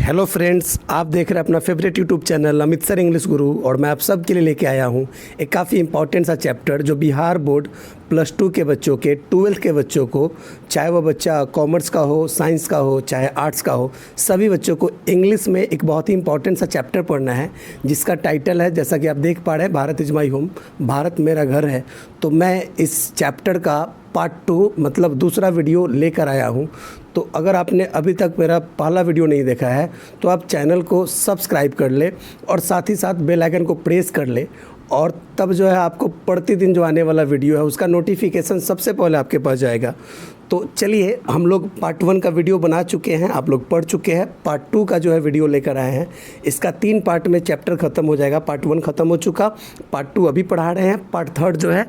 Hello friends, आप देख रहे हैं अपना favourite YouTube channel Amit sir English गुरु। और मैं आप सब के लिए लेके आया हूँ एक काफ़ी इंपॉर्टेंट सा चैप्टर जो बिहार बोर्ड +2 के बच्चों के 12th के बच्चों को, चाहे वह बच्चा कॉमर्स का हो, साइंस का हो, चाहे आर्ट्स का हो, सभी बच्चों को इंग्लिश में एक बहुत ही इंपॉर्टेंट सा चैप्टर पढ़ना है जिसका टाइटल है, जैसा कि आप देख पा रहे हैं, Bharat is my home, Bharat मेरा घर है। तो मैं इस चैप्टर का पार्ट 2 मतलब दूसरा वीडियो लेकर आया हूँ। तो अगर आपने अभी तक मेरा पहला वीडियो नहीं देखा है तो आप चैनल को सब्सक्राइब कर ले और साथ ही साथ बेल आइकन को प्रेस कर ले, और तब जो है आपको प्रतिदिन जो आने वाला वीडियो है उसका नोटिफिकेशन सबसे पहले आपके पास जाएगा। तो चलिए, हम लोग पार्ट 1 का वीडियो बना चुके हैं, आप लोग पढ़ चुके हैं। पार्ट 2 का जो है वीडियो लेकर आए हैं। इसका 3 पार्ट में चैप्टर ख़त्म हो जाएगा। पार्ट 1 ख़त्म हो चुका, पार्ट 2 अभी पढ़ा रहे हैं, पार्ट 3 जो है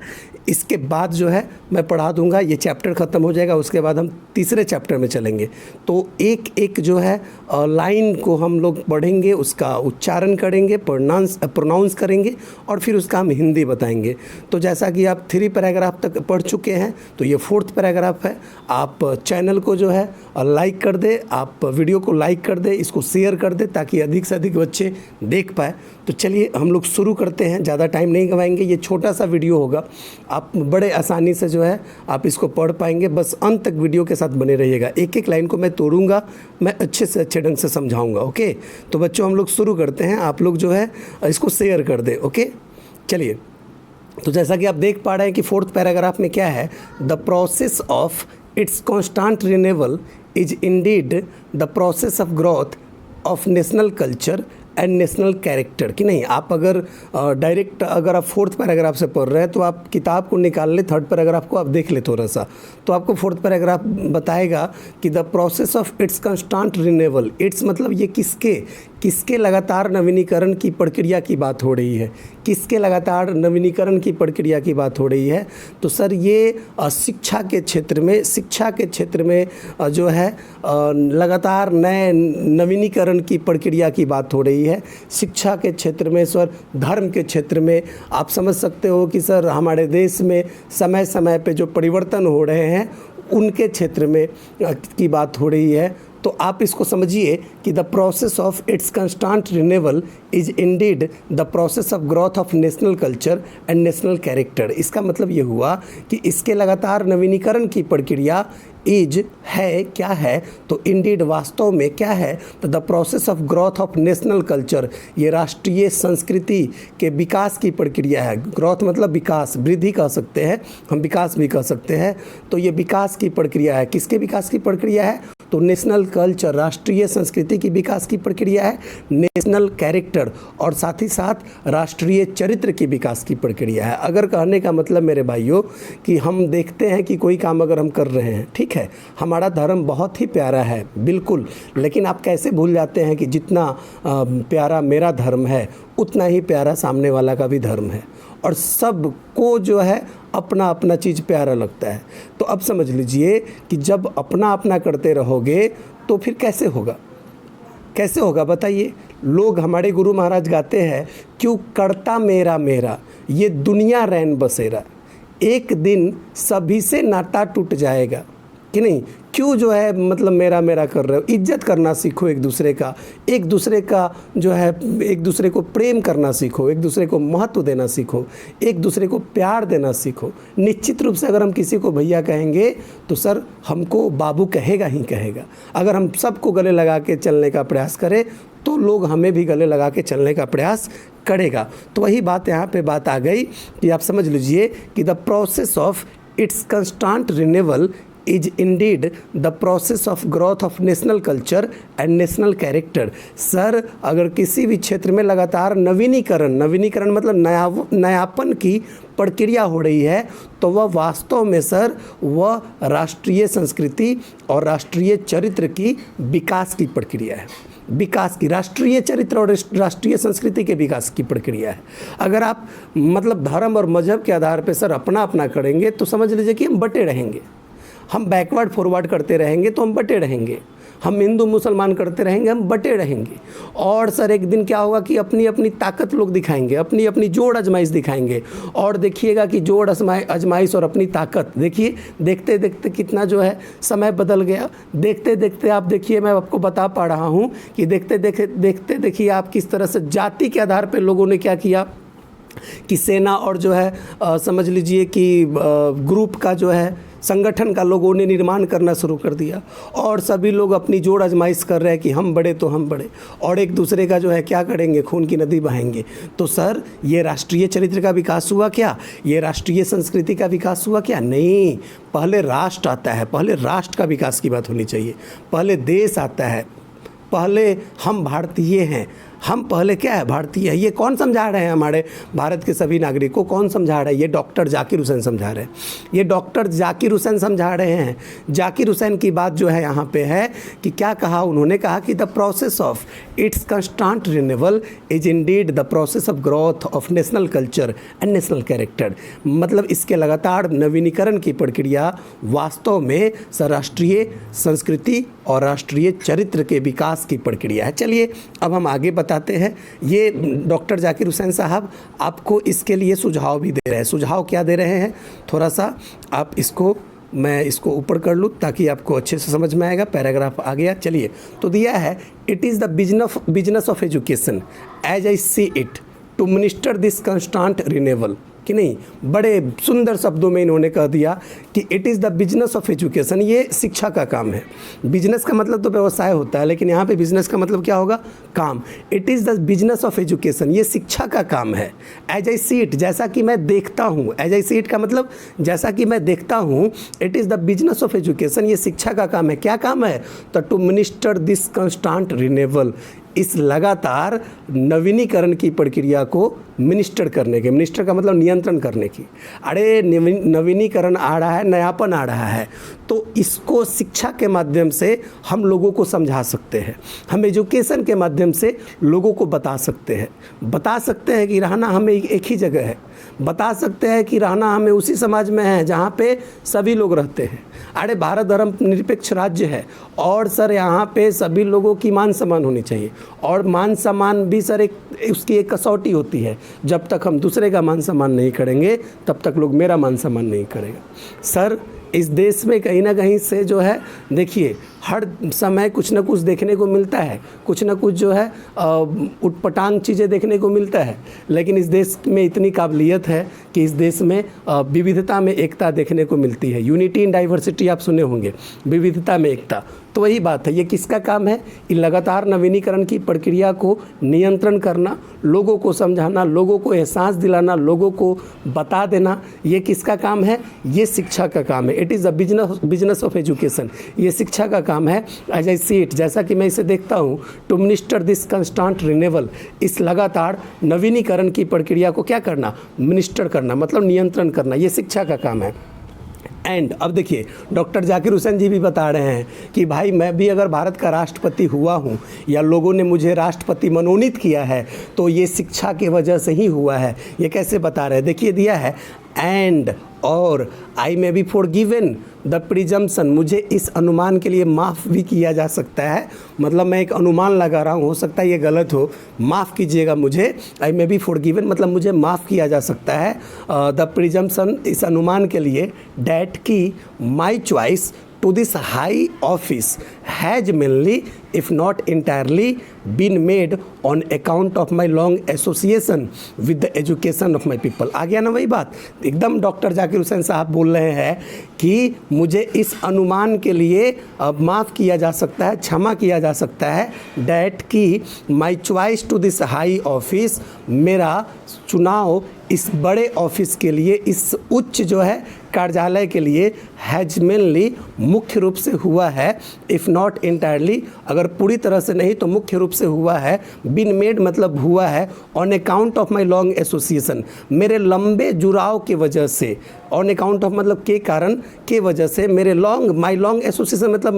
इसके बाद जो है मैं पढ़ा दूंगा। ये चैप्टर ख़त्म हो जाएगा, उसके बाद हम तीसरे चैप्टर में चलेंगे। तो एक एक जो है लाइन को हम लोग पढ़ेंगे, उसका उच्चारण करेंगे, प्रोनाउंस करेंगे और फिर उसका हम हिंदी बताएंगे। तो जैसा कि आप 3 पैराग्राफ तक पढ़ चुके हैं, तो ये 4th पैराग्राफ है। आप चैनल को जो है लाइक कर दे, आप वीडियो को लाइक कर दे, इसको शेयर कर दे ताकि अधिक से अधिक बच्चे देख पाए। तो चलिए हम लोग शुरू करते हैं, ज़्यादा टाइम नहीं गंवाएंगे। ये छोटा सा वीडियो होगा, आप बड़े आसानी से जो है आप इसको पढ़ पाएंगे। बस अंत तक वीडियो के साथ बने रहिएगा। एक एक लाइन को मैं तोड़ूंगा, मैं अच्छे से अच्छे ढंग से समझाऊंगा। ओके, तो बच्चों हम लोग शुरू करते हैं। आप लोग जो है इसको शेयर कर दे। ओके, चलिए। तो जैसा कि आप देख पा रहे हैं कि 4th पैराग्राफ में क्या है, the process of it's constant renewal is indeed the process of growth of national culture and national character. कि नहीं, आप अगर डायरेक्ट अगर आप 4th पैराग्राफ से पढ़ रहे हैं तो आप किताब को निकाल ले, 3rd पैराग्राफ को आप देख ले थोड़ा सा, तो आपको 4th पैराग्राफ बताएगा कि the process of its constant renewal. Its मतलब ये किसके लगातार नवीनीकरण की प्रक्रिया की बात हो रही है, किसके लगातार नवीनीकरण की प्रक्रिया की बात हो रही है। तो सर ये शिक्षा के क्षेत्र में जो है लगातार नए नवीनीकरण की प्रक्रिया की बात हो रही है। शिक्षा के क्षेत्र में सर, धर्म के क्षेत्र में आप समझ सकते हो कि सर हमारे देश में समय समय पे जो परिवर्तन हो रहे हैं उनके क्षेत्र में की बात हो रही है। तो आप इसको समझिए कि the process of its constant renewal is indeed the process of growth of national culture and national character. इसका मतलब ये हुआ कि इसके लगातार नवीनीकरण की प्रक्रिया इज है, क्या है, तो इंडीड वास्तव में क्या है, तो the process of growth of national culture, ये राष्ट्रीय संस्कृति के विकास की प्रक्रिया है। ग्रोथ मतलब विकास, वृद्धि कह सकते हैं हम, विकास भी कह सकते हैं। तो ये विकास की प्रक्रिया है। किसके विकास की प्रक्रिया है, तो नेशनल कल्चर, राष्ट्रीय संस्कृति की विकास की प्रक्रिया है। नेशनल कैरेक्टर और साथ ही साथ राष्ट्रीय चरित्र की विकास की प्रक्रिया है। अगर कहने का मतलब मेरे भाइयों कि हम देखते हैं कि कोई काम अगर हम कर रहे हैं, ठीक है, हमारा धर्म बहुत ही प्यारा है, बिल्कुल, लेकिन आप कैसे भूल जाते हैं कि जितना प्यारा मेरा धर्म है उतना ही प्यारा सामने वाला का भी धर्म है, और सबको जो है अपना अपना चीज़ प्यारा लगता है। तो अब समझ लीजिए कि जब अपना अपना करते रहोगे तो फिर कैसे होगा बताइए। लोग, हमारे गुरु महाराज गाते हैं, क्यों करता मेरा मेरा ये दुनिया रैन बसेरा, एक दिन सभी से नाता टूट जाएगा। कि नहीं, क्यों जो है मतलब मेरा मेरा कर रहे हो। इज्जत करना सीखो एक दूसरे का जो है एक दूसरे को प्रेम करना सीखो, एक दूसरे को महत्व देना सीखो, एक दूसरे को प्यार देना सीखो। निश्चित रूप से अगर हम किसी को भैया कहेंगे तो सर हमको बाबू कहेगा ही कहेगा। अगर हम सबको गले लगा के चलने का प्रयास करें तो लोग हमें भी गले लगा के चलने का प्रयास करेगा। तो वही बात यहाँ पे बात आ गई कि आप समझ लीजिए कि the process of its constant renewal is indeed the process of growth of national culture and national character. Sir अगर किसी भी क्षेत्र में लगातार नवीनीकरण मतलब नयापन की प्रक्रिया हो रही है तो वह वास्तव में सर वह राष्ट्रीय संस्कृति और राष्ट्रीय चरित्र की विकास की प्रक्रिया है। विकास की, राष्ट्रीय चरित्र और राष्ट्रीय संस्कृति के विकास की प्रक्रिया है। अगर आप मतलब धर्म और मजहब के आधार पर सर अपना अपना करेंगे तो समझ लीजिए कि हम बटे रहेंगे। हम बैकवर्ड फॉरवर्ड करते रहेंगे तो हम बटे रहेंगे। हम हिंदू मुसलमान करते रहेंगे, हम बटे रहेंगे। और सर एक दिन क्या होगा कि अपनी अपनी ताकत लोग दिखाएंगे, अपनी अपनी जोड़ आजमाइश दिखाएंगे। और देखिएगा कि जोड़ आजमाइश और अपनी ताकत, देखिए देखते देखते कितना जो है समय बदल गया। देखते देखते आप देखिए, मैं आपको बता पा रहा हूँ कि देखते देखिए आप किस तरह से जाति के आधार पर लोगों ने क्या किया कि सेना और जो है समझ लीजिए कि ग्रुप का जो है संगठन का लोगों ने निर्माण करना शुरू कर दिया। और सभी लोग अपनी जोड़ आजमाइश कर रहे हैं कि हम बड़े तो हम बड़े, और एक दूसरे का जो है क्या करेंगे, खून की नदी बहाएंगे। तो सर ये राष्ट्रीय चरित्र का विकास हुआ क्या? ये राष्ट्रीय संस्कृति का विकास हुआ क्या? नहीं, पहले राष्ट्र आता है, पहले राष्ट्र का विकास की बात होनी चाहिए, पहले देश आता है, पहले हम भारतीय हैं, हम पहले क्या है, भारतीय है। ये कौन समझा रहे हैं हमारे भारत के सभी नागरिकों को? कौन समझा रहा है? ये डॉक्टर जाकिर हुसैन समझा रहे हैं, ये डॉक्टर जाकिर हुसैन समझा रहे हैं। जाकिर हुसैन की बात जो है यहाँ पे है कि क्या कहा उन्होंने? कहा कि the process of its constant renewal is indeed the process of growth of national culture and national character. मतलब इसके लगातार नवीनीकरण की प्रक्रिया वास्तव में राष्ट्रीय संस्कृति और राष्ट्रीय चरित्र के विकास की प्रक्रिया है। चलिए अब हम आगे बताते हैं। ये डॉक्टर जाकिर हुसैन साहब आपको इसके लिए सुझाव भी दे रहे हैं। सुझाव क्या दे रहे हैं? थोड़ा सा आप इसको, मैं इसको ऊपर कर लूँ ताकि आपको अच्छे से समझ में आएगा। पैराग्राफ आ गया, चलिए। तो दिया है, it is the business of education as I see it to minister this constant renewal, कि नहीं, बड़े सुंदर शब्दों में इन्होंने कह दिया कि it is the business of education, ये शिक्षा का काम है। बिजनेस का मतलब तो व्यवसाय होता है, लेकिन यहाँ पे बिजनेस का मतलब क्या होगा? काम। It is the business of education, ये शिक्षा का काम है। एज आई सी इट, जैसा कि मैं देखता हूँ, एज आई सी इट का मतलब जैसा कि मैं देखता हूँ। It is the business of education, ये शिक्षा का काम है। क्या काम है? तो to minister this constant renewal, इस लगातार नवीनीकरण की प्रक्रिया को मिनिस्टर करने के, मिनिस्टर का मतलब नियंत्रण करने की। अरे नवीनीकरण आ रहा है, नयापन आ रहा है, तो इसको शिक्षा के माध्यम से हम लोगों को समझा सकते हैं। हम एजुकेशन के माध्यम से लोगों को बता सकते हैं कि रहना हमें एक ही जगह है, बता सकते हैं कि रहना हमें उसी समाज में है जहाँ पे सभी लोग रहते हैं। अरे भारत धर्म निरपेक्ष राज्य है, और सर यहाँ पे सभी लोगों की मान सम्मान होनी चाहिए। और मान सम्मान भी सर उसकी एक कसौटी होती है, जब तक हम दूसरे का मान सम्मान नहीं करेंगे तब तक लोग मेरा मान सम्मान नहीं करेगा। सर इस देश में कहीं ना कहीं से जो है, देखिए हर समय कुछ ना कुछ देखने को मिलता है, कुछ ना कुछ जो है उटपटांग चीज़ें देखने को मिलता है, लेकिन इस देश में इतनी काबिलियत है कि इस देश में विविधता में एकता देखने को मिलती है। यूनिटी इन डाइवर्सिटी आप सुने होंगे, विविधता में एकता। तो वही बात है, ये किसका काम है? ये लगातार नवीनीकरण की प्रक्रिया को नियंत्रण करना, लोगों को समझाना, लोगों को एहसास दिलाना, लोगों को बता देना, ये किसका काम है? ये शिक्षा का काम है। It is the business of education, ये शिक्षा का काम है। एज आई सी इट, जैसा कि मैं इसे देखता हूँ, to minister this constant renewal, इस लगातार नवीनीकरण की प्रक्रिया को क्या करना? मिनिस्टर करना, मतलब नियंत्रण करना, ये शिक्षा का काम है। एंड अब देखिए डॉक्टर जाकिर हुसैन जी भी बता रहे हैं कि भाई मैं भी अगर भारत का राष्ट्रपति हुआ हूँ या लोगों ने मुझे राष्ट्रपति मनोनीत किया है तो ये शिक्षा की वजह से ही हुआ है। ये कैसे बता रहे हैं? देखिए दिया है, एंड और I may be forgiven the presumption, मुझे इस अनुमान के लिए माफ़ भी किया जा सकता है। मतलब मैं एक अनुमान लगा रहा हूँ, हो सकता है ये गलत हो, माफ़ कीजिएगा मुझे। आई मे बी फॉरगिवन मतलब मुझे माफ़ किया जा सकता है द प्रिजम्पशन, इस अनुमान के लिए, डैट की my choice to this high office has mainly, if not entirely, been made on account of my long association with the education of my people। आ गया ना वही बात, एकदम डॉक्टर जाकिर हुसैन साहब बोल रहे हैं कि मुझे इस अनुमान के लिए माफ़ किया जा सकता है, क्षमा किया जा सकता है। डैट की my choice to this high office, मेरा चुनाव इस बड़े ऑफिस के लिए, इस उच्च जो है कार्यालय के लिए, हैज मेनली मुख्य रूप से हुआ है, इफ़ नॉट इंटायरली, अगर पूरी तरह से नहीं तो मुख्य रूप से हुआ है। बिन मेड मतलब हुआ है on account of my long association, मेरे लंबे जुड़ाव के वजह से। ऑन अकाउंट ऑफ मतलब के कारण, के वजह से, मेरे माई लॉन्ग एसोसिएशन मतलब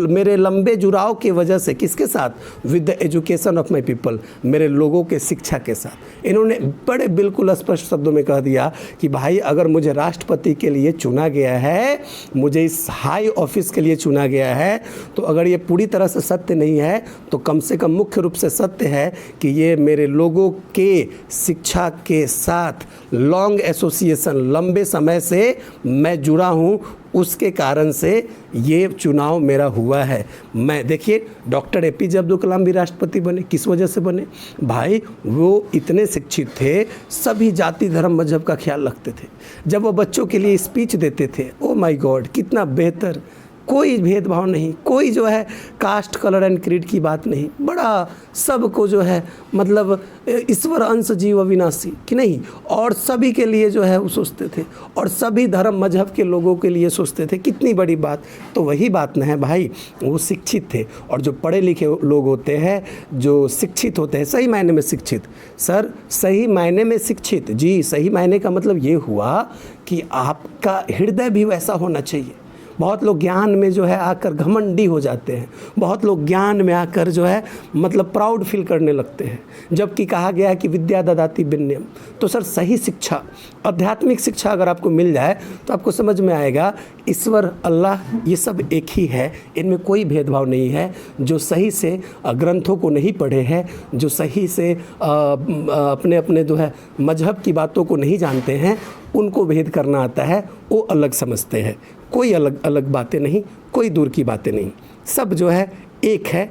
मेरे लंबे जुड़ाव के वजह से। किसके साथ? With the education of my people, मेरे लोगों के शिक्षा के साथ। इन्होंने बड़े बिल्कुल स्पष्ट शब्दों में कह दिया कि भाई अगर मुझे राष्ट्रपति के लिए चुना गया है, मुझे इस हाई ऑफिस के लिए चुना गया है, तो अगर ये पूरी तरह से सत्य नहीं है तो कम से कम मुख्य रूप से सत्य है कि ये मेरे लोगों के शिक्षा के साथ लॉन्ग एसोसिएशन, लंबे समय से मैं जुड़ा हूँ, उसके कारण से ये चुनाव मेरा हुआ है। मैं देखिए डॉक्टर APJ अब्दुल कलाम भी राष्ट्रपति बने, किस वजह से बने भाई? वो इतने शिक्षित थे, सभी जाति धर्म मजहब का ख्याल रखते थे। जब वो बच्चों के लिए स्पीच देते थे, ओ माय गॉड कितना बेहतर, कोई भेदभाव नहीं, कोई जो है कास्ट कलर एंड क्रीड की बात नहीं, बड़ा सबको जो है मतलब ईश्वर अंश जीव अविनाशी कि नहीं, और सभी के लिए जो है वो सोचते थे, और सभी धर्म मजहब के लोगों के लिए सोचते थे। कितनी बड़ी बात। तो वही बात न है भाई, वो शिक्षित थे। और जो पढ़े लिखे लोग होते हैं, जो शिक्षित होते हैं, सही मायने में शिक्षित, सर सही मायने में शिक्षित, जी सही मायने का मतलब ये हुआ कि आपका हृदय भी वैसा होना चाहिए। बहुत लोग ज्ञान में जो है आकर घमंडी हो जाते हैं, बहुत लोग ज्ञान में आकर जो है मतलब प्राउड फील करने लगते हैं, जबकि कहा गया है कि विद्या ददाति विनयम। तो सर सही शिक्षा, आध्यात्मिक शिक्षा अगर आपको मिल जाए तो आपको समझ में आएगा ईश्वर, अल्लाह ये सब एक ही है, इनमें कोई भेदभाव नहीं है। जो सही से ग्रंथों को नहीं पढ़े हैं, जो सही से अपने अपने जो है मजहब की बातों को नहीं जानते हैं, उनको भेद करना आता है, वो अलग समझते हैं। कोई अलग अलग बातें नहीं, कोई दूर की बातें नहीं, सब जो है एक है,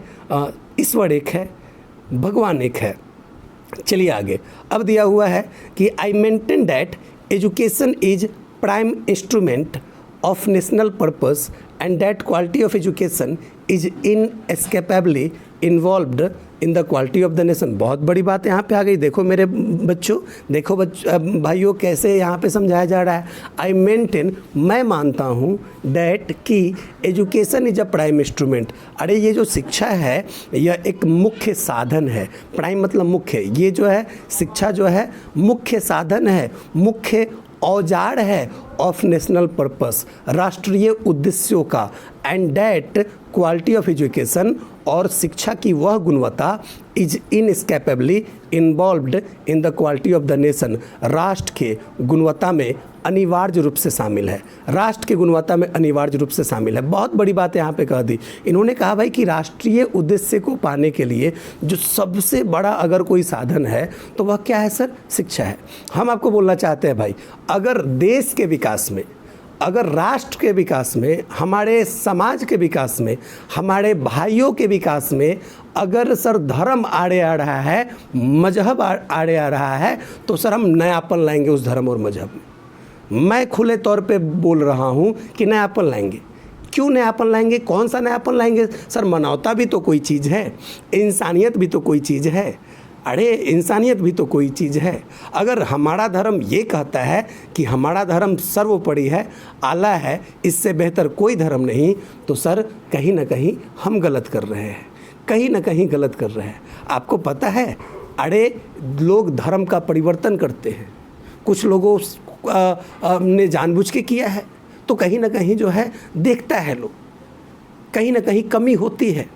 ईश्वर एक है, भगवान एक है। चलिए आगे। अब दिया हुआ है कि I maintain that education is prime instrument of national purpose and that quality of education is inescapably involved in the quality of the nation. बहुत बड़ी बात यहाँ पे आ गई। देखो मेरे बच्चों, देखो भाइयों, कैसे यहाँ पे समझाया जा रहा है। आई मेंटेन, मैं मानता हूँ, डैट कि education is a prime instrument. अरे ये जो शिक्षा है यह एक मुख्य साधन है। प्राइम मतलब मुख्य, ये जो है शिक्षा जो है मुख्य साधन है, मुख्य औजार है ऑफ नेशनल पर्पस, राष्ट्रीय उद्देश्यों का। And that quality of education, और शिक्षा की वह गुणवत्ता is inescapably involved in the quality of the nation, राष्ट्र के गुणवत्ता में अनिवार्य रूप से शामिल है। राष्ट्र की गुणवत्ता में अनिवार्य रूप से शामिल है। बहुत बड़ी बात यहाँ पे कह दी इन्होंने। कहा भाई कि राष्ट्रीय उद्देश्य को पाने के लिए जो सबसे बड़ा अगर कोई साधन है तो वह क्या है सर? शिक्षा है। हम आपको बोलना चाहते हैं भाई, अगर देश के विकास में, अगर राष्ट्र के विकास में, हमारे समाज के विकास में, हमारे भाइयों के विकास में अगर सर धर्म आड़े आ रहा है, मजहब आड़े आ रहा है, तो सर हम नयापन लाएंगे उस धर्म और मजहब में। मैं खुले तौर पे बोल रहा हूँ कि नयापन लाएंगे। क्यों नयापन लाएंगे? कौन सा नयापन लाएंगे सर? मानवता भी तो कोई चीज़ है, इंसानियत भी तो कोई चीज़ है। अरे इंसानियत भी तो कोई चीज़ है। अगर हमारा धर्म ये कहता है कि हमारा धर्म सर्वोपरि है, आला है, इससे बेहतर कोई धर्म नहीं, तो सर कहीं ना कहीं हम गलत कर रहे हैं, कहीं ना कहीं गलत कर रहे हैं। आपको पता है, अरे लोग धर्म का परिवर्तन करते हैं, कुछ लोगों ने जानबूझ के किया है, तो कहीं ना कहीं जो है देखता है लोग, कहीं ना कहीं कमी होती है।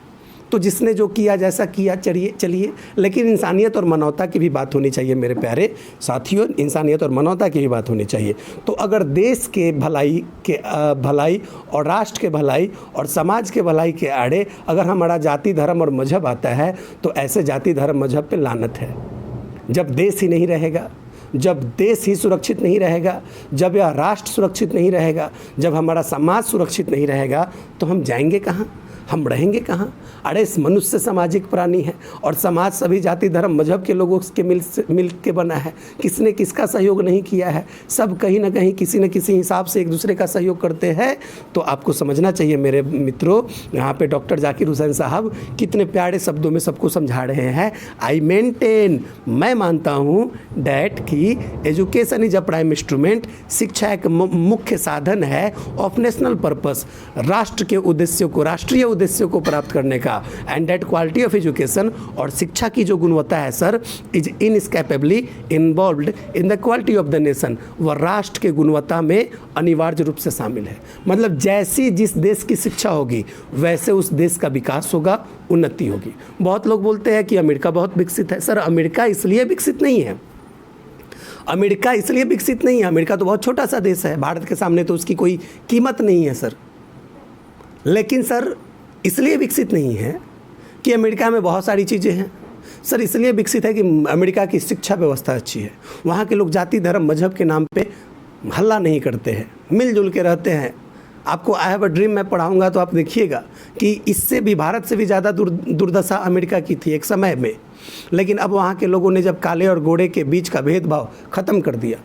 तो जिसने जो किया जैसा किया चलिए, लेकिन इंसानियत और मानवता की भी बात होनी चाहिए मेरे प्यारे साथियों, इंसानियत और मानवता की भी बात होनी चाहिए। तो अगर देश के भलाई और राष्ट्र के भलाई और समाज के भलाई के आड़े अगर हमारा जाति धर्म और मजहब आता है, तो ऐसे जाति धर्म मजहब पे लानत है। जब देश ही नहीं रहेगा, जब देश ही सुरक्षित नहीं रहेगा, जब यह राष्ट्र सुरक्षित नहीं रहेगा, जब हमारा समाज सुरक्षित नहीं रहेगा, तो हम जाएंगे कहाँ, हम रहेंगे कहाँ? अरे इस मनुष्य सामाजिक प्राणी है, और समाज सभी जाति धर्म मजहब के लोगों के मिल के बना है। किसने किसका सहयोग नहीं किया है, सब कहीं ना कहीं किसी न किसी हिसाब से एक दूसरे का सहयोग करते हैं। तो आपको समझना चाहिए मेरे मित्रों, यहाँ पे डॉक्टर जाकिर हुसैन साहब कितने प्यारे शब्दों में सबको समझा रहे हैं। आई मेंटेन, मैं मानता हूँ, डैट कि education is a prime instrument, शिक्षा एक मुख्य साधन है ऑफ नेशनल पर्पस, राष्ट्र के उद्देश्यों को, राष्ट्रीय उद्देश्यों को प्राप्त करने का। And that quality of education, और शिक्षा की जो गुणवत्ता है sir, is inescapably involved in the quality of the nation, वह राष्ट्र के गुणवत्ता में अनिवार्य रूप से शामिल है। मतलब जैसी जिस देश की शिक्षा होगी वैसे उस देश का विकास होगा, उन्नति होगी। बहुत लोग बोलते हैं कि अमेरिका बहुत विकसित है। सर अमेरिका इसलिए विकसित नहीं है, अमेरिका इसलिए विकसित नहीं है, अमेरिका तो बहुत छोटा सा देश है, भारत के सामने तो उसकी कोई कीमत नहीं है सर। लेकिन सर इसलिए विकसित नहीं है कि अमेरिका में बहुत सारी चीज़ें हैं सर, इसलिए विकसित है कि अमेरिका की शिक्षा व्यवस्था अच्छी है, वहाँ के लोग जाति धर्म मजहब के नाम पे हल्ला नहीं करते हैं, मिलजुल के रहते हैं। आपको आई हैव अ ड्रीम मैं पढ़ाऊँगा तो आप देखिएगा कि इससे भी, भारत से भी ज़्यादा दुर्दशा अमेरिका की थी एक समय में। लेकिन अब वहाँ के लोगों ने जब काले और गोरे के बीच का भेदभाव ख़त्म कर दिया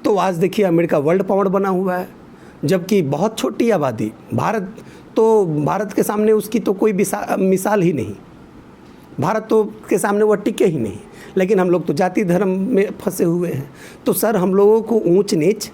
तो आज देखिए अमेरिका वर्ल्ड पावर बना हुआ है, जबकि बहुत छोटी आबादी, भारत के सामने उसकी तो कोई मिसाल ही नहीं, भारत तो के सामने वो टिके ही नहीं। लेकिन हम लोग तो जाति धर्म में फंसे हुए हैं। तो सर हम लोगों को ऊंच नीच,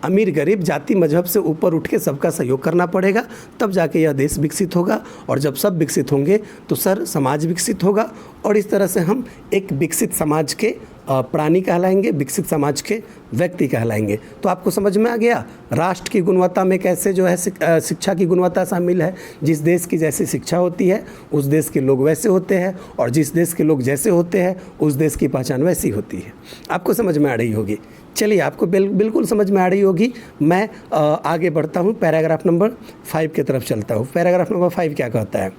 अमीर गरीब, जाति मजहब से ऊपर उठ के सबका सहयोग करना पड़ेगा, तब जाके यह देश विकसित होगा। और जब सब विकसित होंगे तो सर समाज विकसित होगा, और इस तरह से हम एक विकसित समाज के प्राणी कहलाएंगे, विकसित समाज के व्यक्ति कहलाएंगे। तो आपको समझ में आ गया राष्ट्र की गुणवत्ता में कैसे जो है शिक्षा की गुणवत्ता शामिल है। जिस देश की जैसी शिक्षा होती है उस देश के लोग वैसे होते हैं, और जिस देश के लोग जैसे होते हैं उस देश की पहचान वैसी होती है। आपको समझ में आ रही होगी। चलिए, आपको बिल्कुल समझ में आ रही होगी। मैं आगे बढ़ता हूँ, पैराग्राफ नंबर 5 की तरफ चलता हूँ। पैराग्राफ नंबर 5 क्या कहता है?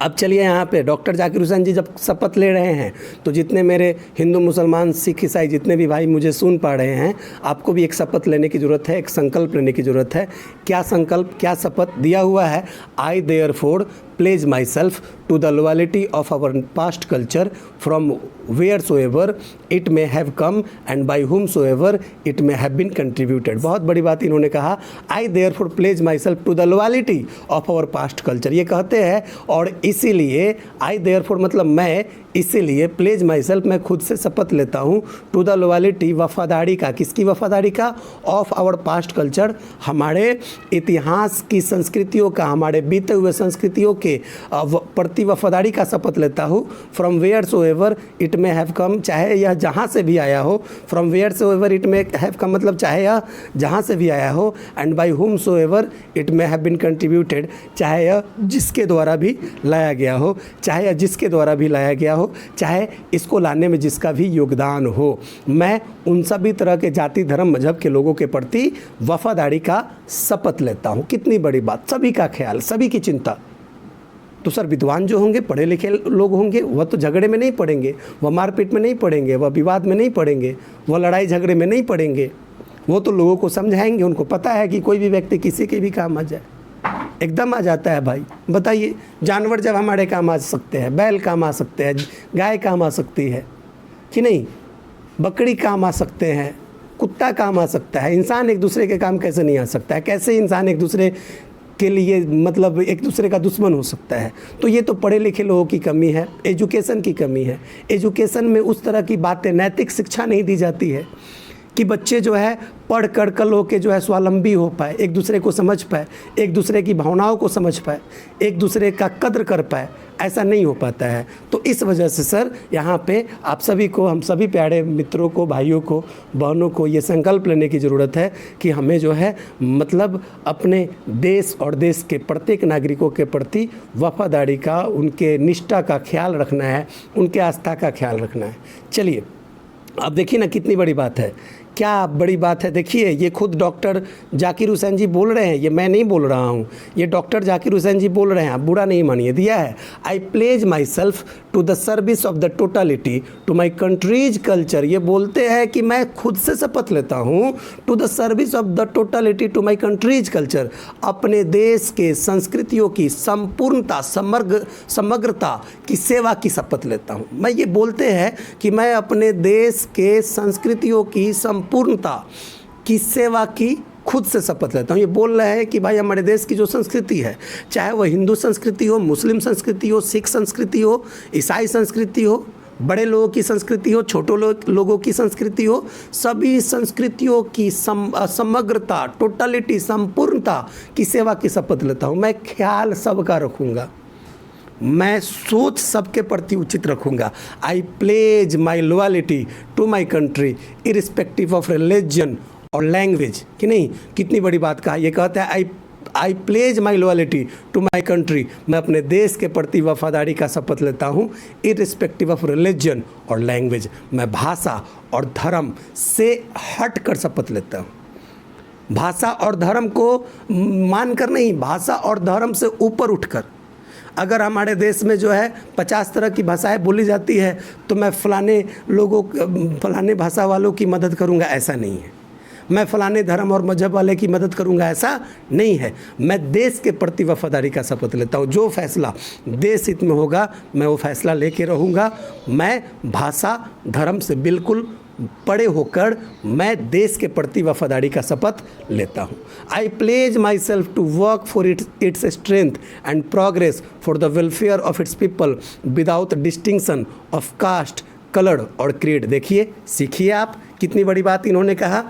अब चलिए यहाँ पे डॉक्टर जाकिर हुसैन जी जब शपथ ले रहे हैं तो जितने मेरे हिंदू मुसलमान सिख ईसाई जितने भी भाई मुझे सुन पा रहे हैं, आपको भी एक शपथ लेने की ज़रूरत है, एक संकल्प लेने की ज़रूरत है। क्या संकल्प, क्या शपथ दिया हुआ है? आई therefore pledge myself to the loyalty of our past culture from wheresoever it may have come and by whomsoever it may have been contributed। बहुत बड़ी बात इन्होंने कहा, I therefore pledge myself to the loyalty of our past culture। ये कहते हैं, और इसीलिए I therefore मतलब मैं, इसीलिए प्लेज माई सेल्फ मैं खुद से शपथ लेता हूँ, टू द लॉयल्टी वफादारी का, किसकी वफादारी का? ऑफ आवर पास्ट कल्चर, हमारे इतिहास की संस्कृतियों का, हमारे बीते हुए संस्कृतियों के प्रति वफादारी का शपथ लेता हूँ। From where so ever it may have come, चाहे यह जहाँ से भी आया हो। From where so ever it may have come मतलब चाहे यह जहाँ से भी आया हो। एंड बाई हुम सो ever it may have been contributed, चाहे यह जिसके द्वारा भी लाया गया हो, चाहे यह जिसके द्वारा भी लाया गया हो, चाहे इसको लाने में जिसका भी योगदान हो। मैं उन सभी तरह के जाति धर्म मजहब के लोगों के प्रति वफादारी का शपथ लेता हूँ। कितनी बड़ी बात, सभी का ख्याल, सभी की चिंता। तो सर विद्वान जो होंगे, पढ़े लिखे लोग होंगे, वह तो झगड़े में नहीं पड़ेंगे, वह मारपीट में नहीं पड़ेंगे, वह विवाद में नहीं पड़ेंगे, वह लड़ाई झगड़े में नहीं पड़ेंगे। वो तो लोगों को समझाएंगे। उनको पता है कि कोई भी व्यक्ति किसी के भी काम आ जाए, एकदम आ जाता है भाई। बताइए, जानवर जब हमारे काम आ सकते हैं, बैल काम आ सकते हैं, गाय काम आ सकती है कि नहीं, बकरी काम आ सकते हैं, कुत्ता काम आ सकता है, इंसान एक दूसरे के काम कैसे नहीं आ सकता है? कैसे इंसान एक दूसरे के लिए मतलब एक दूसरे का दुश्मन हो सकता है? तो ये तो पढ़े लिखे लोगों की कमी है, एजुकेशन की कमी है। एजुकेशन में उस तरह की बातें, नैतिक शिक्षा नहीं दी जाती है कि बच्चे जो है पढ़ कर कल होकर जो है स्वावलंबी हो पाए, एक दूसरे को समझ पाए, एक दूसरे की भावनाओं को समझ पाए, एक दूसरे का कद्र कर पाए। ऐसा नहीं हो पाता है। तो इस वजह से सर यहाँ पे आप सभी को, हम सभी प्यारे मित्रों को, भाइयों को, बहनों को ये संकल्प लेने की ज़रूरत है कि हमें जो है मतलब अपने देश और देश के प्रत्येक नागरिकों के प्रति वफादारी का, उनके निष्ठा का ख्याल रखना है, उनके आस्था का ख्याल रखना है। चलिए, अब देखिए ना कितनी बड़ी बात है, क्या बड़ी बात है। देखिए, ये खुद डॉक्टर जाकिर हुसैन जी बोल रहे हैं, ये मैं नहीं बोल रहा हूँ, ये डॉक्टर जाकिर हुसैन जी बोल रहे हैं, आप बुरा नहीं मानिए। दिया है, I pledge myself to the service of the totality to my country's culture. ये बोलते हैं कि मैं खुद से शपथ लेता हूँ, to the service of the totality to my country's culture, अपने देश के संस्कृतियों की संपूर्णता, समग्रता की सेवा की शपथ लेता हूँ। मैं ये बोलते हैं कि मैं अपने देश के संस्कृतियों की पूर्णता की सेवा की खुद से शपथ लेता हूँ। ये बोल रहे हैं कि भाई हमारे देश की जो संस्कृति है, चाहे वह हिंदू संस्कृति हो, मुस्लिम संस्कृति हो, सिख संस्कृति हो, ईसाई संस्कृति हो, बड़े लोगों की संस्कृति हो, छोटे लोगों की संस्कृति हो, सभी संस्कृतियों की समग्रता, टोटलिटी, संपूर्णता की सेवा की शपथ लेता हूँ। मैं ख्याल सबका रखूँगा, मैं सोच सबके प्रति उचित रखूँगा। I pledge my loyalty to my country irrespective of religion और लैंग्वेज। कि नहीं, कितनी बड़ी बात कहा। ये कहता है I pledge my loyalty to my country, मैं अपने देश के प्रति वफादारी का शपथ लेता हूँ, इरिस्पेक्टिव ऑफ रिलीजन और लैंग्वेज, मैं भाषा और धर्म से हट कर शपथ लेता हूँ। भाषा और धर्म को मानकर नहीं, भाषा और धर्म से ऊपर उठकर। अगर हमारे देश में जो है 50 तरह की भाषाएं बोली जाती है तो मैं फलाने भाषा वालों की मदद करूंगा, ऐसा नहीं है। मैं फलाने धर्म और मजहब वाले की मदद करूंगा, ऐसा नहीं है। मैं देश के प्रति वफादारी का शपथ लेता हूँ। जो फैसला देश हित में होगा मैं वो फैसला लेके रहूँगा। मैं भाषा धर्म से बिल्कुल पड़े होकर मैं देश के प्रति वफादारी का शपथ लेता हूँ। I pledge myself to work for its strength and progress for the welfare of its people without distinction of caste, colour और क्रीड। देखिए, सीखिए आप, कितनी बड़ी बात इन्होंने कहा।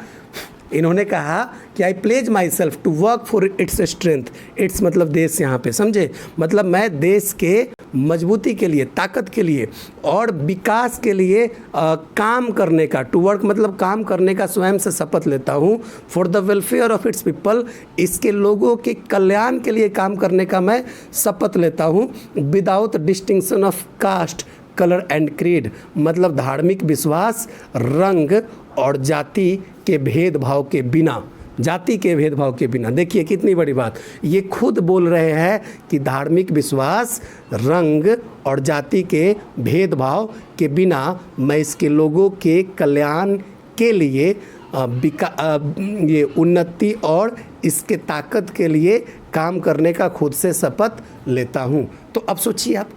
इन्होंने कहा कि I pledge myself to work for its strength, its मतलब देश, यहाँ पे समझे, मतलब मैं देश के मजबूती के लिए, ताकत के लिए और विकास के लिए काम करने का, टू वर्क मतलब काम करने का स्वयं से शपथ लेता हूँ। For the welfare of its people, इसके लोगों के कल्याण के लिए काम करने का मैं शपथ लेता हूँ। Without distinction of caste, colour and creed, मतलब धार्मिक विश्वास, रंग और जाति के भेदभाव के बिना, जाति के भेदभाव के बिना। देखिए कितनी बड़ी बात, ये खुद बोल रहे हैं कि धार्मिक विश्वास, रंग और जाति के भेदभाव के बिना मैं इसके लोगों के कल्याण के लिए ये उन्नति और इसके ताकत के लिए काम करने का खुद से शपथ लेता हूँ। तो अब सोचिए आप,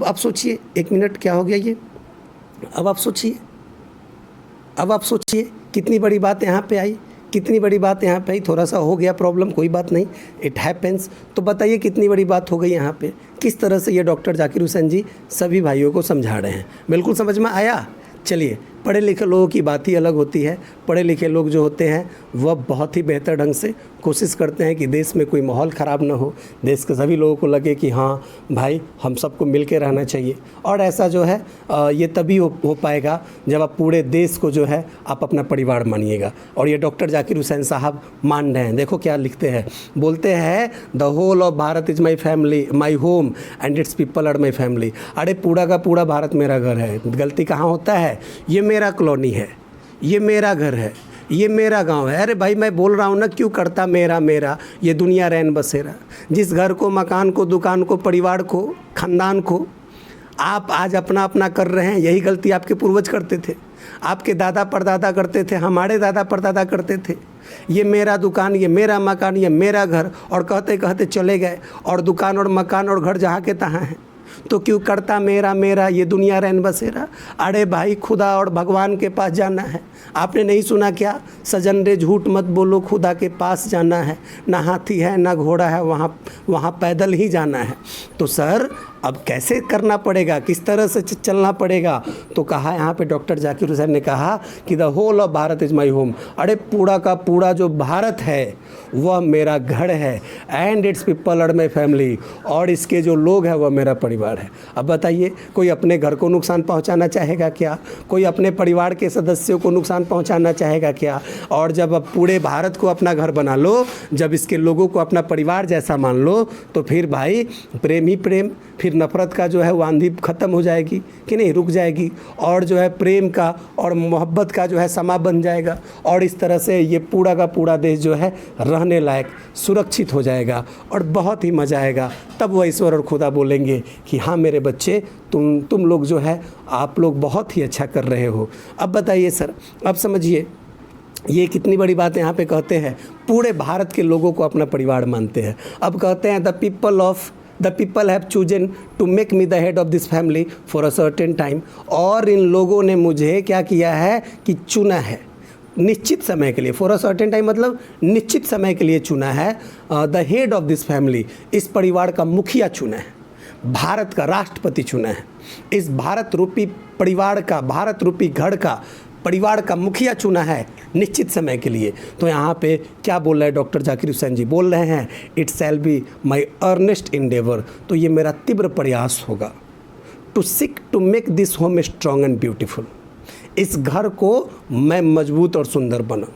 अब सोचिए, 1 मिनट क्या हो गया ये, अब आप सोचिए कितनी बड़ी बात यहाँ पे आई, कितनी बड़ी बात यहाँ पे आई। थोड़ा सा हो गया प्रॉब्लम, कोई बात नहीं, इट हैपेंस। तो बताइए कितनी बड़ी बात हो गई यहाँ पे, किस तरह से ये डॉक्टर जाकिर हुसैन जी सभी भाइयों को समझा रहे हैं। बिल्कुल समझ में आया। चलिए, पढ़े लिखे लोगों की बात ही अलग होती है। पढ़े लिखे लोग जो होते हैं वह बहुत ही बेहतर ढंग से कोशिश करते हैं कि देश में कोई माहौल ख़राब ना हो, देश के सभी लोगों को लगे कि हाँ भाई हम सबको मिल के रहना चाहिए। और ऐसा जो है ये तभी हो पाएगा जब आप पूरे देश को जो है आप अपना परिवार मानिएगा। और ये डॉक्टर जाकिर हुसैन साहब मान रहे हैं। देखो क्या लिखते हैं, बोलते हैं the whole of Bharat is my family, my home and its people are my family. अरे पूरा का पूरा भारत मेरा घर है। गलती कहाँ होता है, ये मेरा कॉलोनी है, ये मेरा घर है, ये मेरा गांव है। अरे भाई मैं बोल रहा हूँ ना, क्यों करता मेरा, ये दुनिया रैन बसेरा। जिस घर को, मकान को, दुकान को, परिवार को, खानदान को आप आज अपना अपना कर रहे हैं, यही गलती आपके पूर्वज करते थे, आपके दादा परदादा करते थे, हमारे दादा परदादा करते थे। ये मेरा दुकान, ये मेरा मकान, ये मेरा घर, और कहते कहते चले गए और दुकान और मकान और घर जहाँ के तहाँ हैं। तो क्यों करता मेरा, ये दुनिया रैन बसेरा। अरे भाई खुदा और भगवान के पास जाना है। आपने नहीं सुना क्या, सजन रे झूठ मत बोलो, खुदा के पास जाना है, ना हाथी है ना घोड़ा है, वहाँ पैदल ही जाना है। तो सर अब कैसे करना पड़ेगा, किस तरह से चलना पड़ेगा। तो कहा यहाँ पे डॉक्टर जाकिर हुसैन ने कहा कि the whole of Bharat is my home. अरे पूरा का पूरा जो भारत है वह मेरा घर है, and its people are my family, और इसके जो लोग हैं वह मेरा परिवार है। अब बताइए, कोई अपने घर को नुकसान पहुँचाना चाहेगा क्या, कोई अपने परिवार के सदस्यों को नुकसान पहुँचाना चाहेगा क्या। और जब अब पूरे भारत को अपना घर बना लो, जब इसके लोगों को अपना परिवार जैसा मान लो, तो फिर भाई प्रेम ही प्रेम, फिर नफ़रत का जो है वो आंधी ख़त्म हो जाएगी कि नहीं, रुक जाएगी, और जो है प्रेम का और मोहब्बत का जो है समा बन जाएगा। और इस तरह से ये पूरा का पूरा देश जो है रहने लायक, सुरक्षित हो जाएगा और बहुत ही मज़ा आएगा। तब वह ईश्वर और खुदा बोलेंगे कि हाँ मेरे बच्चे, तुम लोग जो है आप लोग बहुत ही अच्छा कर रहे हो। अब बताइए सर, अब समझिए ये कितनी बड़ी बात यहाँ पे कहते हैं, पूरे भारत के लोगों को अपना परिवार मानते हैं। अब कहते हैं the people have chosen to make me the head of this family for a certain time. और इन लोगों ने मुझे क्या किया है कि चुना है निश्चित समय के लिए। फॉर अ सर्टेन टाइम मतलब निश्चित समय के लिए चुना है। The head of this family, इस परिवार का मुखिया चुना है, भारत का राष्ट्रपति चुना है, इस भारत रूपी परिवार का, भारत रूपी घर का परिवार का मुखिया चुना है निश्चित समय के लिए। तो यहाँ पे क्या बोल रहे हैं डॉक्टर जाकिर हुसैन जी, बोल रहे हैं it shall be my earnest endeavour. तो ये मेरा तीव्र प्रयास होगा to seek to make this home strong and beautiful. इस घर को मैं मजबूत और सुंदर बनाऊँ,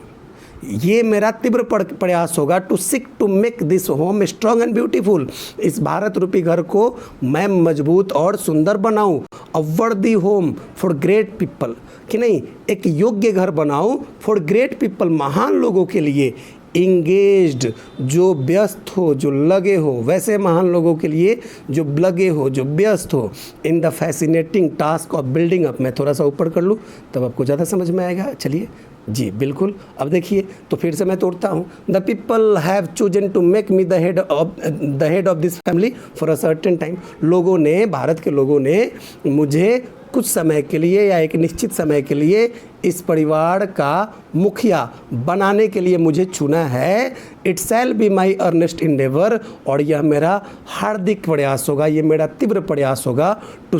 ये मेरा तीव्र प्रयास होगा to seek to make this home strong and beautiful, इस भारत रूपी घर को मैं मजबूत और सुंदर बनाऊं। अ वर्दी होम फॉर ग्रेट पीपल, कि नहीं, एक योग्य घर बनाऊं फॉर ग्रेट पीपल, महान लोगों के लिए। इंगेज्ड, जो व्यस्त हो, जो लगे हो, वैसे महान लोगों के लिए जो लगे हो, जो व्यस्त हो। In the fascinating task of building up, मैं थोड़ा सा ऊपर कर लूँ तब आपको ज़्यादा समझ में आएगा। चलिए जी बिल्कुल, अब देखिए तो फिर से मैं तोड़ता हूँ। The people have chosen to make me the head of this family for a certain time, लोगों ने, भारत के लोगों ने मुझे कुछ समय के लिए या एक निश्चित समय के लिए इस परिवार का मुखिया बनाने के लिए मुझे चुना है। It shall be my earnest endeavour, और यह मेरा हार्दिक प्रयास होगा, ये मेरा तीव्र प्रयास होगा to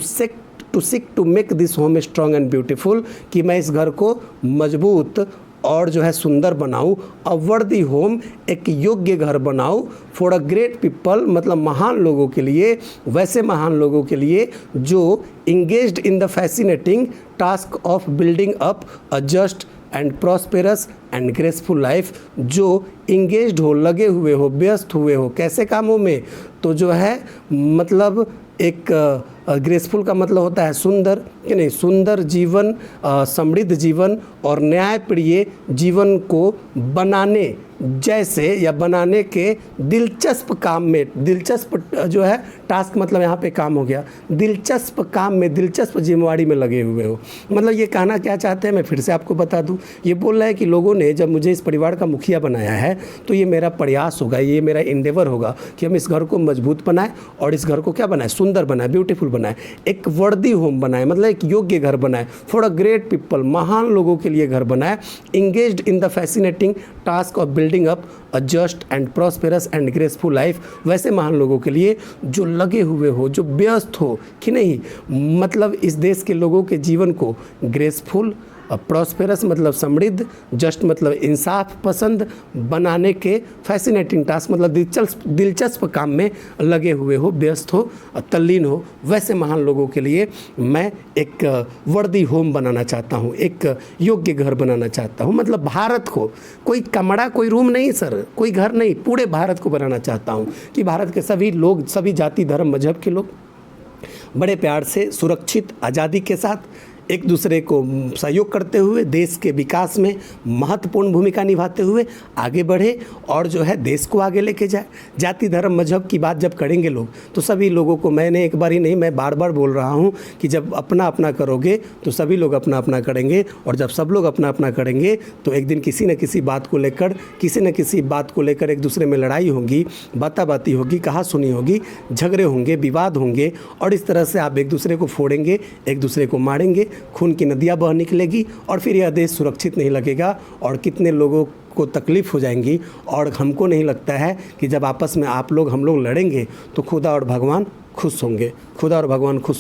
seek to make this home strong and beautiful, कि मैं इस घर को मजबूत और जो है सुंदर बनाऊं। अ वर्दी होम, एक योग्य घर बनाऊं। फॉर अ ग्रेट पीपल, मतलब महान लोगों के लिए, वैसे महान लोगों के लिए जो engaged in the fascinating task of building up a just and prosperous and graceful life, जो इंगेज्ड हो, लगे हुए हो, व्यस्त हुए हो, कैसे कामों में, तो जो है मतलब एक ग्रेसफुल का मतलब होता है सुंदर, कि नहीं, सुंदर जीवन, समृद्ध जीवन और न्यायप्रिय जीवन को बनाने जैसे या बनाने के दिलचस्प काम में, दिलचस्प जो है टास्क मतलब यहाँ पे काम हो गया, दिलचस्प काम में, दिलचस्प जिम्मेवारी में लगे हुए हो। मतलब ये कहना क्या चाहते हैं मैं फिर से आपको बता दूँ, ये बोल रहा है कि लोगों ने जब मुझे इस परिवार का मुखिया बनाया है तो ये मेरा प्रयास होगा, ये मेरा इंडेवर होगा कि हम इस घर को मजबूत बनाएं और इस घर को क्या बनाएं, सुंदर बनाएं, ब्यूटीफुल बनाएं, एक वर्दी होम बनाएं, मतलब एक योग्य घर बनाएं। फॉर अ ग्रेट पीपल, महान लोगों के लिए घर बनाएं। Engaged in the fascinating task of building up a just and prosperous and graceful life, वैसे महान लोगों के लिए जो लगे हुए हो, जो व्यस्त हो, कि नहीं, मतलब इस देश के लोगों के जीवन को ग्रेसफुल, प्रॉस्पेरस मतलब समृद्ध, जस्ट मतलब इंसाफ पसंद बनाने के, फैसिनेटिंग टास्क मतलब दिलचस्प काम में लगे हुए हो, व्यस्त हो, तल्लीन हो, वैसे महान लोगों के लिए मैं एक वर्दी होम बनाना चाहता हूँ, एक योग्य घर बनाना चाहता हूँ। मतलब भारत को, कोई कमरा, कोई रूम नहीं सर, कोई घर नहीं, पूरे भारत को बनाना चाहता हूँ कि भारत के सभी लोग, सभी जाति धर्म मजहब के लोग बड़े प्यार से, सुरक्षित, आज़ादी के साथ एक दूसरे को सहयोग करते हुए देश के विकास में महत्वपूर्ण भूमिका निभाते हुए आगे बढ़े और जो है देश को आगे लेके जाए। जाति धर्म मजहब की बात जब करेंगे लोग तो सभी लोगों को, मैंने एक बार ही नहीं, मैं बार बार बोल रहा हूँ कि जब अपना अपना करोगे तो सभी लोग अपना अपना करेंगे, और जब सब लोग अपना अपना करेंगे तो एक दिन किसी न किसी बात को लेकर एक दूसरे में लड़ाई होगी, बाताबाती होगी, कहा सुनी होगी, झगड़े होंगे, विवाद होंगे, और इस तरह से आप एक दूसरे को फोड़ेंगे, एक दूसरे को मारेंगे, खून की नदियाँ बह निकलेगी और फिर यह देश सुरक्षित नहीं लगेगा और कितने लोगों को तकलीफ़ हो जाएंगी। और हमको नहीं लगता है कि जब आपस में आप लोग हम लोग लड़ेंगे तो खुदा और भगवान खुश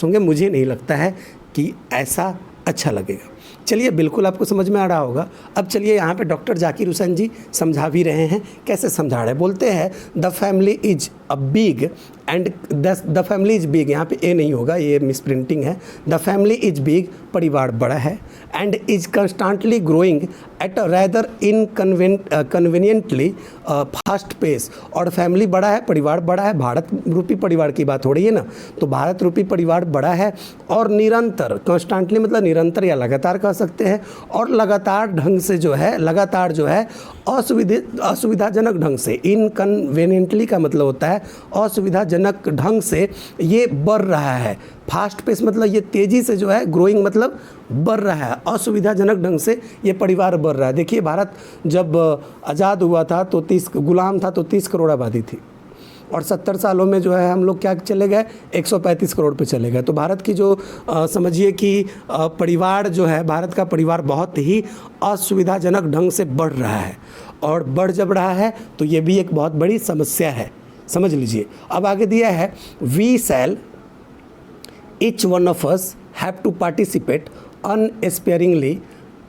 होंगे, मुझे नहीं लगता है कि ऐसा अच्छा लगेगा। चलिए बिल्कुल आपको समझ में आ रहा होगा। अब चलिए यहाँ पे डॉक्टर जाकिर हुसैन जी समझा भी रहे हैं, कैसे समझा रहे हैं, बोलते हैं the family is a big and the family is big, यहाँ पे ए नहीं होगा, ये मिस प्रिंटिंग है। द फैमिली इज बिग, परिवार बड़ा है, and is constantly growing at a rather conveniently fast pace, और फैमिली बड़ा है, परिवार बड़ा है, भारत रूपी परिवार की बात हो रही है ना, तो भारत रूपी परिवार बड़ा है और निरंतर, कंस्टेंटली मतलब निरंतर या लगातार कह सकते हैं, और लगातार ढंग से जो है, लगातार जो है असुविधाजनक ढंग से, इनकन्वीनियंटली का मतलब होता है असुविधाजनक ढंग से ये बढ़ रहा है। फास्ट पेस मतलब ये तेज़ी से जो है, ग्रोइंग मतलब बढ़ रहा है, असुविधाजनक ढंग से ये परिवार बढ़ रहा है। देखिए भारत जब आज़ाद हुआ था तो 30 गुलाम था तो 30 करोड़ आबादी थी, और 70 सालों में जो है हम लोग क्या चले गए, 135 करोड़ पे चले गए। तो भारत की जो समझिए कि परिवार जो है, भारत का परिवार बहुत ही असुविधाजनक ढंग से बढ़ रहा है, और बढ़ जब रहा है तो ये भी एक बहुत बड़ी समस्या है, समझ लीजिए। अब आगे दिया है, we shall each one of us have to participate unsparingly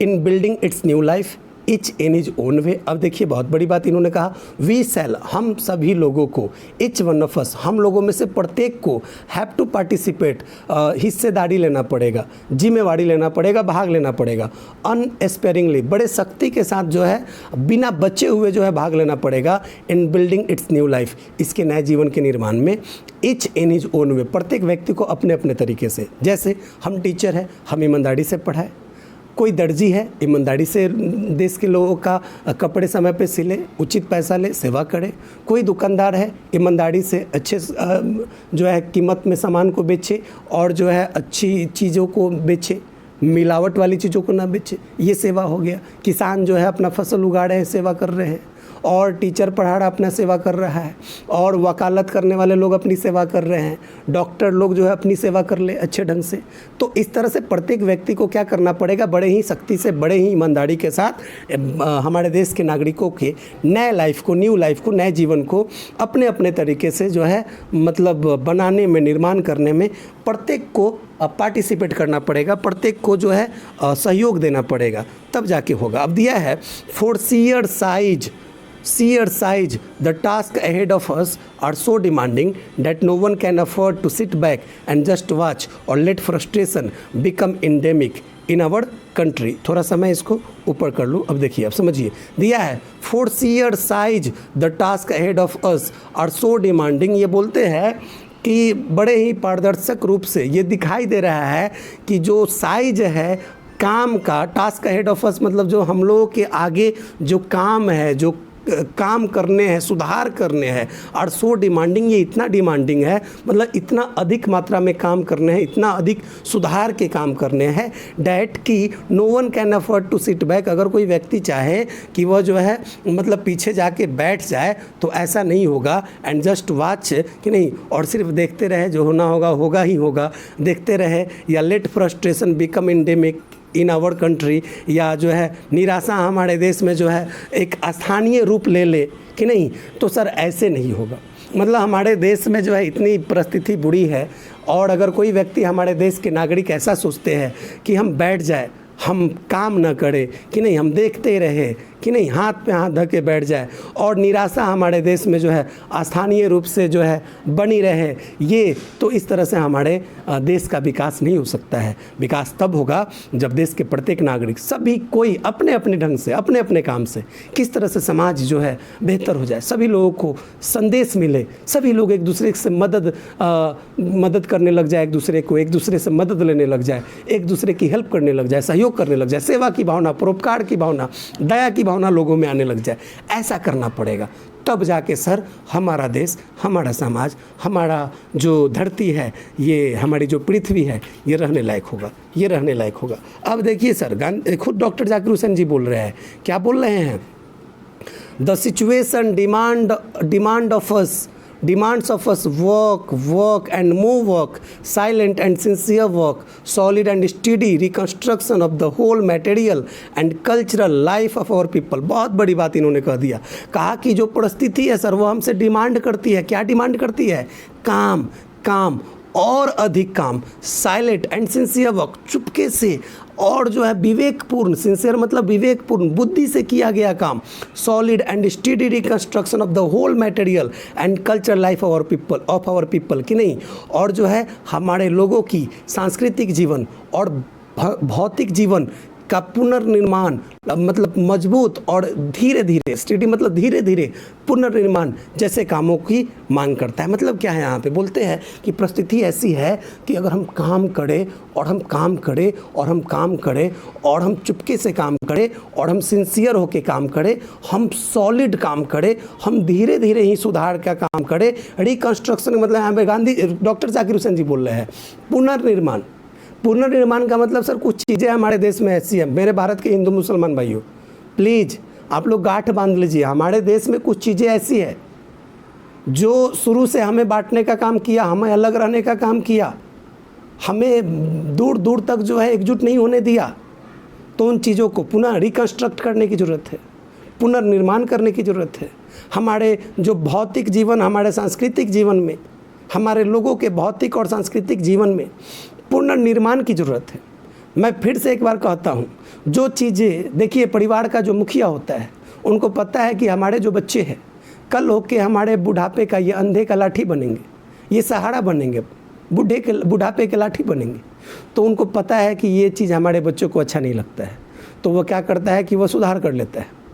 in building its new life etch in is own way. अब देखिए बहुत बड़ी बात इन्होंने कहा, वी सेल, हम सभी लोगों को, इच वन ऑफ अस, हम लोगों में से प्रत्येक को, हैव टू पार्टिसिपेट, हिस्सेदारी लेना पड़ेगा, जिम्मेवारी लेना पड़ेगा, भाग लेना पड़ेगा, अनएस्पेरिंगली, बड़े सख्ती के साथ जो है, बिना बचे हुए जो है भाग लेना पड़ेगा, इन बिल्डिंग इट्स न्यू लाइफ, इसके नए जीवन के निर्माण में, etch in his own way, प्रत्येक व्यक्ति को अपने अपने तरीके से। जैसे हम टीचर हैं, हम ईमानदारी से पढ़ाएं, कोई दर्जी है, ईमानदारी से देश के लोगों का कपड़े समय पे सिले, उचित पैसा ले, सेवा करे। कोई दुकानदार है, ईमानदारी से अच्छे जो है कीमत में सामान को बेचे और जो है अच्छी चीज़ों को बेचे, मिलावट वाली चीज़ों को ना बेचे, ये सेवा हो गया। किसान जो है अपना फसल उगा रहे हैं, सेवा कर रहे हैं, और टीचर पढ़ा रहा अपना सेवा कर रहा है, और वकालत करने वाले लोग अपनी सेवा कर रहे हैं, डॉक्टर लोग जो है अपनी सेवा कर ले अच्छे ढंग से। तो इस तरह से प्रत्येक व्यक्ति को क्या करना पड़ेगा, बड़े ही सख्ती से, बड़े ही ईमानदारी के साथ हमारे देश के नागरिकों के नए लाइफ को, न्यू लाइफ को, नए जीवन को अपने अपने तरीके से जो है मतलब बनाने में, निर्माण करने में प्रत्येक को पार्टिसिपेट करना पड़ेगा, प्रत्येक को जो है सहयोग देना पड़ेगा, तब जाके होगा। अब दिया है for sheer size, the tasks ahead of us are so demanding that no one can afford to sit back and just watch or let frustration become endemic in our country। थोड़ा सा मैं इसको ऊपर कर लूँ। अब देखिए, अब समझिए, दिया है for sheer size, the tasks ahead of us are so demanding। ये बोलते हैं कि बड़े ही पारदर्शक रूप से ये दिखाई दे रहा है कि जो साइज है काम का, टास्क अहेड ऑफ अस मतलब जो हम लोगों के आगे जो काम है, जो काम करने हैं, सुधार करने हैं, और सो डिमांडिंग, ये इतना डिमांडिंग है, मतलब इतना अधिक मात्रा में काम करने हैं, इतना अधिक सुधार के काम करने हैं, डैट कि no one can afford to sit back. अगर कोई व्यक्ति चाहे कि वह जो है मतलब पीछे जाके बैठ जाए तो ऐसा नहीं होगा, एंड जस्ट वॉच, कि नहीं, और सिर्फ देखते रहे, जो होना होगा होगा ही होगा, देखते रहे, या let frustration become endemic in our country, या जो है निराशा हमारे देश में जो है एक स्थानीय रूप ले ले, कि नहीं, तो सर ऐसे नहीं होगा। मतलब हमारे देश में जो है इतनी परिस्थिति बुरी है, और अगर कोई व्यक्ति, हमारे देश के नागरिक ऐसा सोचते हैं कि हम बैठ जाए, हम काम न करें, कि नहीं, हम देखते रहे, कि नहीं, हाथ पे हाथ धके बैठ जाए, और निराशा हमारे देश में जो है स्थानीय रूप से जो है बनी रहे, ये तो इस तरह से हमारे देश का विकास नहीं हो सकता है। विकास तब होगा जब देश के प्रत्येक नागरिक, सभी कोई अपने अपने ढंग से, अपने अपने काम से किस तरह से समाज जो है बेहतर हो जाए, सभी लोगों को संदेश मिले, सभी लोग एक दूसरे से मदद करने लग जाए, एक दूसरे से मदद लेने लग जाए, एक दूसरे की हेल्प करने लग जाए, सहयोग करने लग जाए, सेवा की भावना, परोपकार की भावना, दया की भावना लोगों में आने लग जाए। ऐसा करना पड़ेगा, तब जाके सर हमारा देश, हमारा समाज, हमारा जो धरती है, ये हमारी जो पृथ्वी है, ये रहने लायक होगा, ये रहने लायक होगा। अब देखिए सर, खुद डॉक्टर जाकिर हुसैन जी बोल रहे हैं, क्या बोल रहे हैं, the situation demands of us work and more work, silent and sincere work, solid and steady reconstruction of the whole material and cultural life of our people। बहुत बड़ी बात इन्होंने कह दिया, कहा कि जो परिस्थिति है सर वो हमसे डिमांड करती है, क्या डिमांड करती है, काम और अधिक काम, साइलेंट एंड सिंसियर वर्क, चुपके से, और जो है विवेकपूर्ण, सिंसियर मतलब विवेकपूर्ण, बुद्धि से किया गया काम, solid and study reconstruction of the whole material and cultural life of our people, कि नहीं, और जो है हमारे लोगों की सांस्कृतिक जीवन और भौतिक जीवन का पुनर्निर्माण, मतलब मजबूत और धीरे धीरे, स्टडी मतलब धीरे धीरे पुनर्निर्माण जैसे कामों की मांग करता है। मतलब क्या है, यहाँ पे बोलते हैं कि परिस्थिति ऐसी है कि अगर हम काम करें और हम काम करें और हम काम करें और हम चुपके से काम करें और हम सिंसियर होके काम करें, हम सॉलिड काम करें, हम धीरे धीरे ही सुधार का काम करें, रिकंस्ट्रक्शन मतलब यहाँ पे गांधी डॉक्टर जाकिर हुसैन जी बोल रहे हैं पुनर्निर्माण का मतलब सर कुछ चीज़ें हमारे देश में ऐसी हैं, मेरे भारत के हिंदू मुसलमान भाइयों, प्लीज़ आप लोग गांठ बांध लीजिए, हमारे देश में कुछ चीज़ें ऐसी है जो शुरू से हमें बांटने का काम किया, हमें अलग रहने का काम किया, हमें दूर दूर तक जो है एकजुट नहीं होने दिया। तो उन चीज़ों को पुनः रिकंस्ट्रक्ट करने की ज़रूरत है, पुनर्निर्माण करने की ज़रूरत है। हमारे जो भौतिक जीवन, हमारे सांस्कृतिक जीवन में, हमारे लोगों के भौतिक और सांस्कृतिक जीवन में पुनर्निर्माण की ज़रूरत है। मैं फिर से एक बार कहता हूँ, जो चीज़ें देखिए, परिवार का जो मुखिया होता है उनको पता है कि हमारे जो बच्चे हैं कल होके हमारे बुढ़ापे का ये अंधे का लाठी बनेंगे, ये सहारा बनेंगे, बुढ़ापे के लाठी बनेंगे। तो उनको पता है कि ये चीज़ हमारे बच्चों को अच्छा नहीं लगता है, तो वो क्या करता है कि वो सुधार कर लेता है।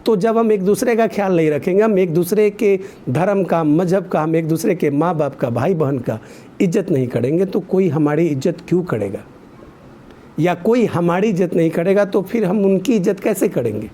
तो जब हम एक दूसरे का ख्याल नहीं रखेंगे, हम एक दूसरे के धर्म का, मजहब का, हम एक दूसरे के माँ बाप का, भाई बहन का इज्जत नहीं करेंगे, तो कोई हमारी इज्जत क्यों करेगा? या कोई हमारी इज्जत नहीं करेगा तो फिर हम उनकी इज्जत कैसे करेंगे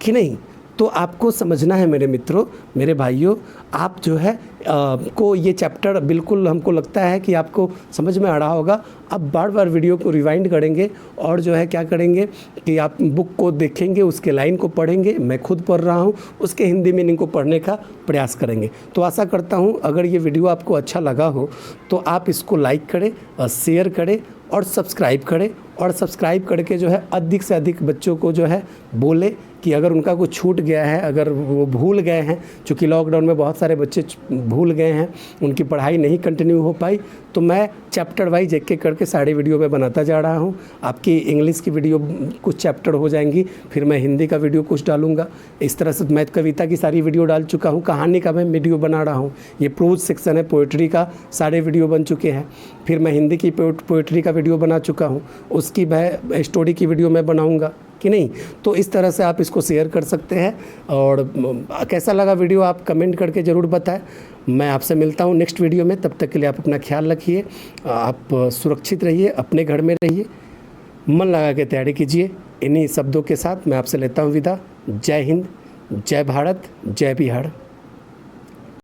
कि नहीं? तो आपको समझना है मेरे मित्रों, मेरे भाइयों, आप जो है को ये चैप्टर बिल्कुल हमको लगता है कि आपको समझ में आ रहा होगा। अब बार बार वीडियो को रिवाइंड करेंगे और जो है क्या करेंगे कि आप बुक को देखेंगे, उसके लाइन को पढ़ेंगे, मैं खुद पढ़ रहा हूँ, उसके हिंदी मीनिंग को पढ़ने का प्रयास करेंगे। तो आशा करता हूँ अगर ये वीडियो आपको अच्छा लगा हो तो आप इसको लाइक करें, शेयर करें और सब्सक्राइब करें, और सब्सक्राइब करके जो है अधिक से अधिक बच्चों को जो है बोले कि अगर उनका कुछ छूट गया है, अगर वो भूल गए हैं, चूँकि लॉकडाउन में बहुत सारे बच्चे भूल गए हैं, उनकी पढ़ाई नहीं कंटिन्यू हो पाई, तो मैं चैप्टर वाइज एक एक करके सारे वीडियो में बनाता जा रहा हूँ। आपकी इंग्लिश की वीडियो कुछ चैप्टर हो जाएंगी, फिर मैं हिंदी का वीडियो कुछ डालूंगा। इस तरह से मैं कविता की सारी वीडियो डाल चुका हूँ, कहानी का मैं वीडियो बना रहा हूँ, ये प्रोज सेक्शन है, पोइट्री का सारे वीडियो बन चुके हैं। फिर मैं हिंदी की पोइट्री का वीडियो बना चुका हूँ, उसकी मैं स्टोरी की वीडियो मैं बनाऊँगा कि नहीं। तो इस तरह से आप इसको शेयर कर सकते हैं, और कैसा लगा वीडियो आप कमेंट करके ज़रूर बताएं। मैं आपसे मिलता हूं नेक्स्ट वीडियो में, तब तक के लिए आप अपना ख्याल रखिए, आप सुरक्षित रहिए, अपने घर में रहिए, मन लगा के तैयारी कीजिए। इन्हीं शब्दों के साथ मैं आपसे लेता हूं विदा। जय हिंद, जय भारत, जय बिहार।